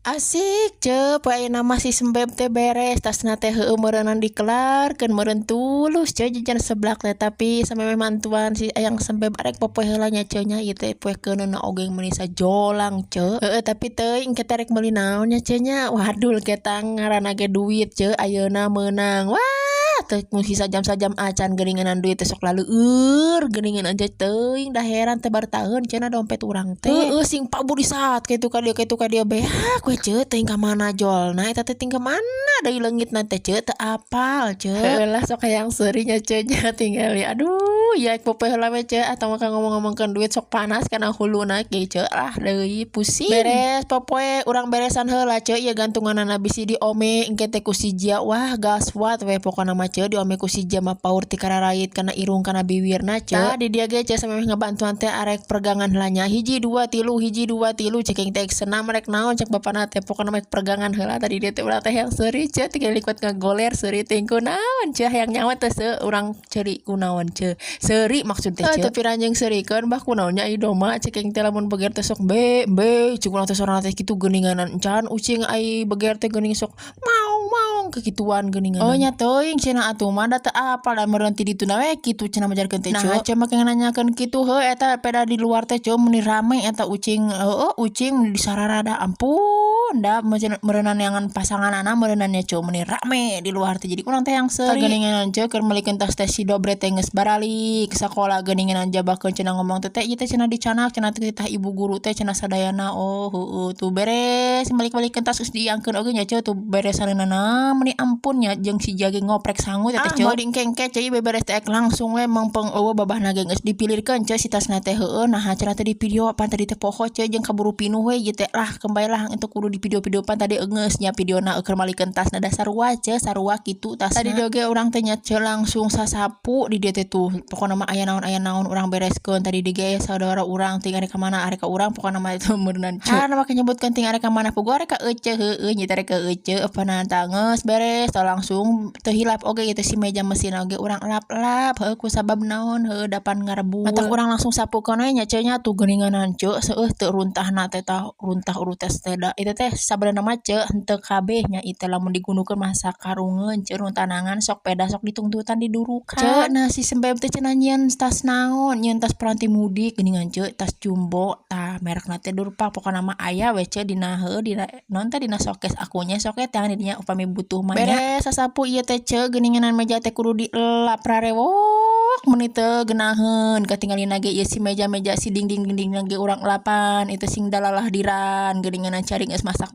Asik ce poeuna masih sembeb teh beres tasna teh heueuh meureunnan dikelarkeun meureun tulus ce jajan seblak teh tapi sameme mantuan si ayang sembeb arek popoe heula nya ce nya ieu teh poekeunna oge meuni sajolang ce heueuh tapi teuing kita rek meuli naon nya ce nya wadul kita ngaranna ge duit ce ayeuna meunang wah teu mun sajam-sajam acan geuninganan duit teh sok laleueur geuningan aja teuing da heran teh bartaheun cenah dompet urang teh heueuh sing pabudi saat kitu ka dieu beak we ce teuing ka mana jolna eta teh ting ka mana deui leungitna teh ce teu apal ce heulah sok hayang seuri nya ce nya tinggali aduh ya popoe heula we ce atau maka ngomong-ngomongkeun duit sok panas kana huluna ge ce lah deui pusing beres popoe urang beresan heula ce ieu gantunganna bisi diome engke teh ku si Jia wah gaswat we pokona mah ce diome ku si Jia mah paur ti kararait kana irung kana bibirna ce di dieu ge ce samemeh ngabantuan teh arek pergangan heula nya hiji dua tilu ceking teh senam rek naon cek bapana teh pokona mah pergangan heula tadi dia teh ulah teh yang seuri ce tinggal liwat ngagoler seuri teh kunaon ce hayang nyawa teh urang ceuri kunaon ce seuri maksud teh ce tapi ranjing seurikeun bah kunaon nya idoma ceking teh lamun beger teh sok be cik urang teh sorana teh kitu geuninganan encan ucing ai beger teh geuning sok maung kekituan geuninganan oh nya teuing cenah atuh mah da teu apal da meureun ti ditu na we kitu cenah majarkeun teh ce nah ce make nanyakeun kitu heuh eta peda di luar teh ce meni rame eta ucing ucing di sararada ampun da meureunnan yangan pasanganana meureunnan nya ce meni rame di luar teh jadi urang teh yang seuri geuninganan ce keur meulikeun tas teh si dobre teh geus baralik sakola geuninganan jabakeun cenah ngomong teh ieu teh cenah dicanak cenah teh ibu guru teh cenah sadayana oh heueuh tuh beres meulikeun tas geus diangkeun oge nya ce tuh beresaneunana meni ampun nya jeung si Jia ge ngoprek sangu teh ce moal diengke-engke ce beberes teh langsung we mengpeng eueuh babahna ge geus dipilirkeun ce si tasna teh heueuh nah cenah teh di video pan tadi teh poho ce jeung kaburu pinuh we ieu teh lah kembali lah itu kudu di video-video pan tadi eungeus nya videona keur malikeun tasna da sarua ce sarua kitu tasna tadi dia ge urang teh nya ce langsung sasapu di dieu teh tuh pokona mah aya naon urang bereskeun tadi di ge saudara urang ting arek ka mana arek ka urang pokona mah itu meureunnan ce kana make nyebutkeun ting arek ka mana puguh arek ka ece heueuh nya arek ka ece eupeunan tangeus beres tah langsung teu hilap oge ieu teh si meja mesin oge urang lap-lap heueuh ku sabab naon heueuh dapan ngarebut matak urang langsung sapukeun we nya ce nya tuh geuninganan ce seueuh teu runtahna teh tah runtah urutes teh da itu teh sabenerna mah ce henteu kabeh nya ieu lamun digunukeun mah sakarungeun ce runtanangan sok peda sok ditungtutan didurukan ce nah si sembeb teh cenah nyieun tas naon nyieun tas peranti mudik geuningan ce tas jumbo tah merekna teh Durpa pokona mah aya we ce dina heueuh dina naon teh dina showcase akunya sok teh dinya upami butuh mah nya beres sasapu ieu teh ce geuninganan meja teh kudu dielap rarewok meuni teu geunaheun katinggalina ge ieu si meja-meja si dinding-dindingna ge urang elapan itu sing dalalah diran geuninganan cari geus masak